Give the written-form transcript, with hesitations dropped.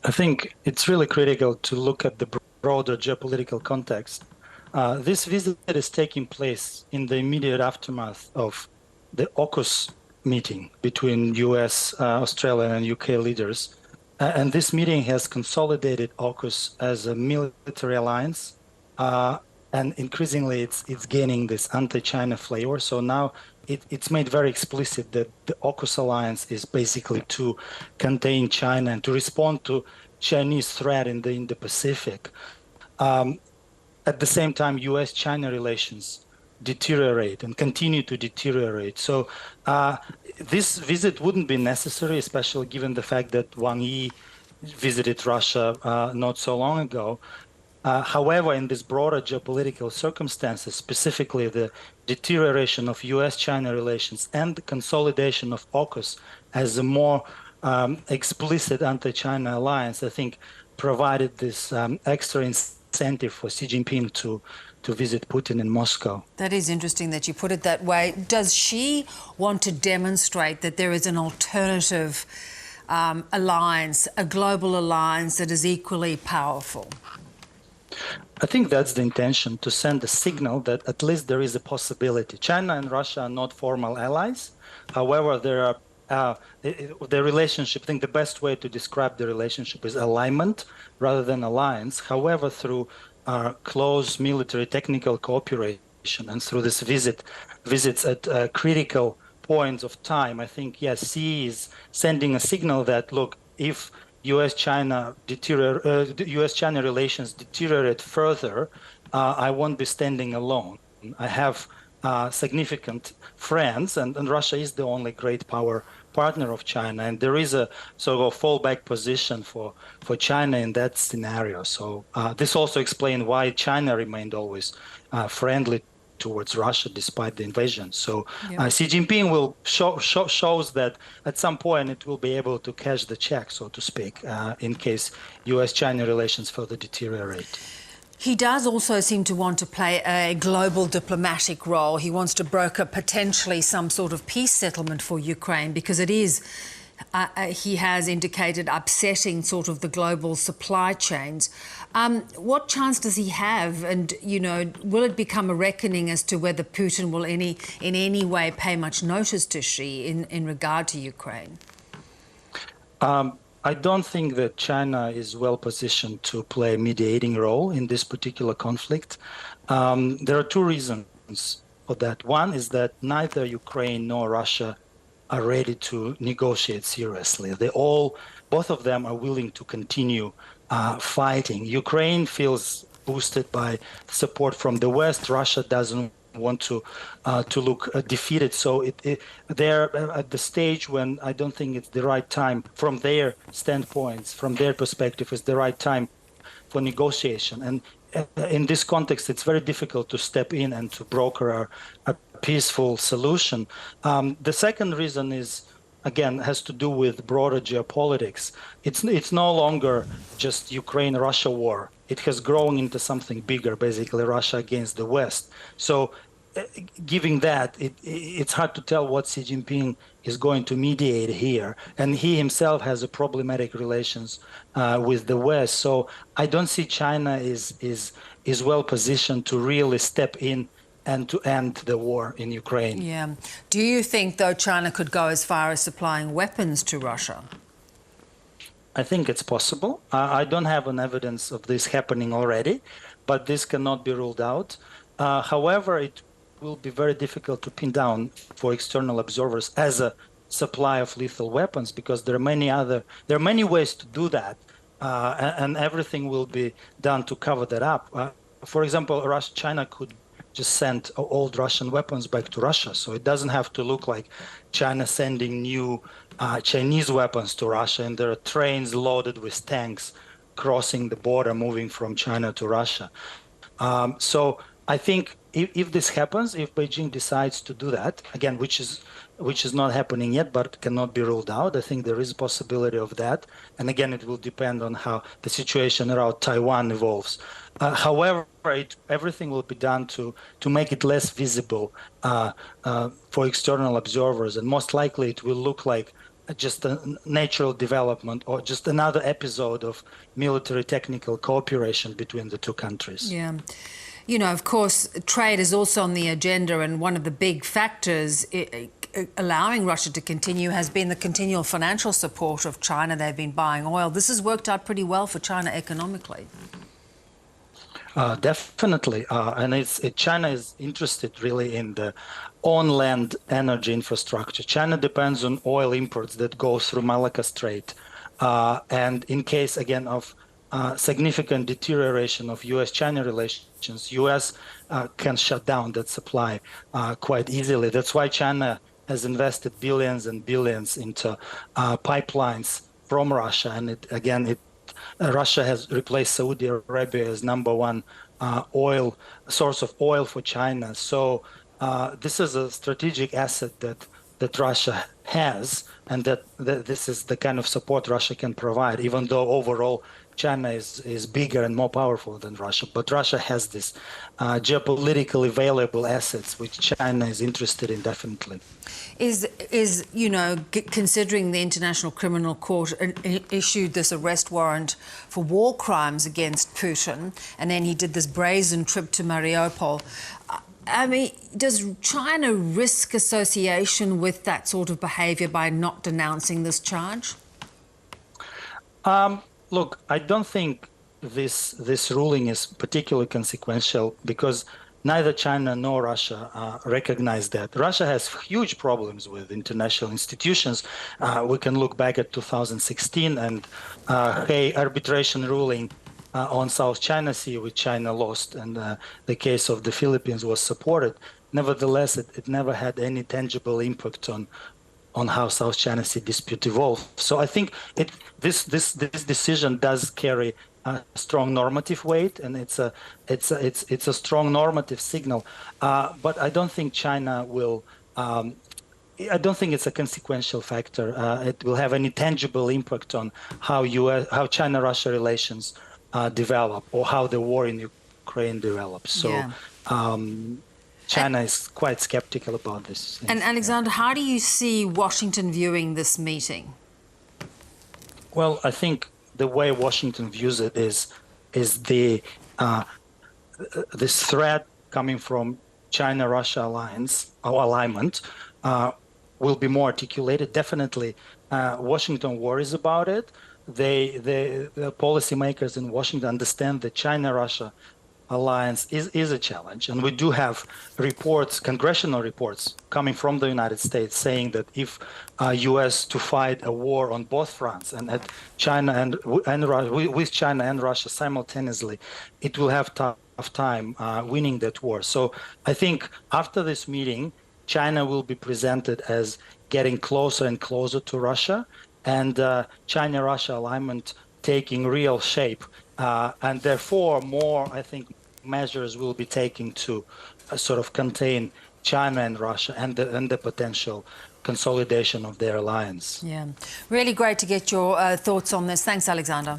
I think it's really critical to look at the broader geopolitical context. This visit is taking place in the immediate aftermath of the AUKUS meeting between US, Australia, and UK leaders. And this meeting has consolidated AUKUS as a military alliance. And increasingly, it's gaining this anti-China flavor. So now it's made very explicit that the AUKUS alliance is basically to contain China and to respond to Chinese threat in the Indo-Pacific. At the same time, US-China relations deteriorate and continue to deteriorate. So this visit wouldn't be necessary, especially given the fact that Wang Yi visited Russia not so long ago. However, in these broader geopolitical circumstances, specifically the deterioration of US-China relations and the consolidation of AUKUS as a more explicit anti-China alliance, I think provided this extra incentive for Xi Jinping to visit Putin in Moscow. That is interesting that you put it that way. Does Xi want to demonstrate that there is an alternative alliance, a global alliance that is equally powerful? I think that's the intention, to send a signal that at least there is a possibility. China and Russia are not formal allies. However, there are the relationship, I think the best way to describe the relationship is alignment rather than alliance. However, through close military technical cooperation and through this visits at critical points of time, I think, yes, Xi is sending a signal that, look, if US-China relations deteriorate further, I won't be standing alone. I have significant friends, and Russia is the only great power partner of China, and there is a sort of fallback position for China in that scenario. So this also explains why China remained always friendly towards Russia despite the invasion. So Xi Jinping will shows that at some point it will be able to cash the check, so to speak, in case US-China relations further deteriorate. He does also seem to want to play a global diplomatic role. He wants to broker potentially some sort of peace settlement for Ukraine because it is, he has indicated, upsetting sort of the global supply chains. What chance does he have? And, you know, will it become a reckoning as to whether Putin will in any way pay much notice to Xi in regard to Ukraine? I don't think that China is well positioned to play a mediating role in this particular conflict. There are two reasons for that. One is that neither Ukraine nor Russia are ready to negotiate seriously. Both of them are willing to continue fighting. Ukraine feels boosted by support from the West. Russia doesn't want to look defeated. So they're at the stage when I don't think it's the right time from their standpoints, from their perspective, is the right time for negotiation. And in this context, it's very difficult to step in and to broker a peaceful solution. The second reason is, again, has to do with broader geopolitics. It's no longer just Ukraine-Russia war. It has grown into something bigger, basically Russia against the West. So given that, it's hard to tell what Xi Jinping is going to mediate here. And he himself has a problematic relations with the West. So I don't see China is well positioned to really step in and to end the war in Ukraine. Yeah. Do you think, though, China could go as far as supplying weapons to Russia? I think it's possible. I don't have an evidence of this happening already, but this cannot be ruled out. However, it will be very difficult to pin down for external observers as a supply of lethal weapons, because there are many ways to do that, and everything will be done to cover that up. For example, China could just send old Russian weapons back to Russia. So it doesn't have to look like China sending new Chinese weapons to Russia, and there are trains loaded with tanks crossing the border, moving from China to Russia. So I think if this happens, if Beijing decides to do that, again, which is not happening yet, but cannot be ruled out, I think there is a possibility of that. And again, it will depend on how the situation around Taiwan evolves. However, everything will be done to make it less visible for external observers. And most likely it will look like just a natural development or just another episode of military technical cooperation between the two countries. Yeah. You know, of course, trade is also on the agenda, and one of the big factors allowing Russia to continue has been the continual financial support of China. They've been buying oil. This has worked out pretty well for China economically. Definitely, and China is interested really in the on-land energy infrastructure. China depends on oil imports that go through Malacca Strait, and in case again of significant deterioration of U.S.-China relations, U.S. Can shut down that supply quite easily. That's why China has invested billions and billions into pipelines from Russia, and Russia has replaced Saudi Arabia as #1 source of oil for China. So this is a strategic asset that Russia has, and that this is the kind of support Russia can provide, even though overall China is bigger and more powerful than Russia. But Russia has this geopolitically valuable assets, which China is interested in definitely. Is considering the International Criminal Court issued this arrest warrant for war crimes against Putin, and then he did this brazen trip to Mariupol. I mean, does China risk association with that sort of behavior by not denouncing this charge? Look, I don't think this ruling is particularly consequential because neither China nor Russia recognize that. Russia has huge problems with international institutions. We can look back at 2016 and arbitration ruling on South China Sea, which China lost, and the case of the Philippines was supported. Nevertheless, it never had any tangible impact on how South China Sea dispute evolved. So I think this decision does carry a strong normative weight, and it's a strong normative signal. But I don't think China will. I don't think it's a consequential factor. It will have any tangible impact on how China-Russia relations develop, or how the war in Ukraine develops. So. Yeah. China is quite skeptical about this. And Alexander, how do you see Washington viewing this meeting? Well, I think the way Washington views it is this threat coming from China-Russia alignment will be more articulated. Definitely, Washington worries about it. The policymakers in Washington understand that China-Russia alliance is a challenge, and we do have congressional reports coming from the United States saying that if U.S. to fight a war on both fronts and with China and Russia simultaneously, it will have tough time winning that war. So I think after this meeting, China will be presented as getting closer and closer to Russia, and China-Russia alignment taking real shape. And therefore, more, I think, measures will be taken to sort of contain China and Russia and the potential consolidation of their alliance. Yeah, really great to get your thoughts on this. Thanks, Alexander.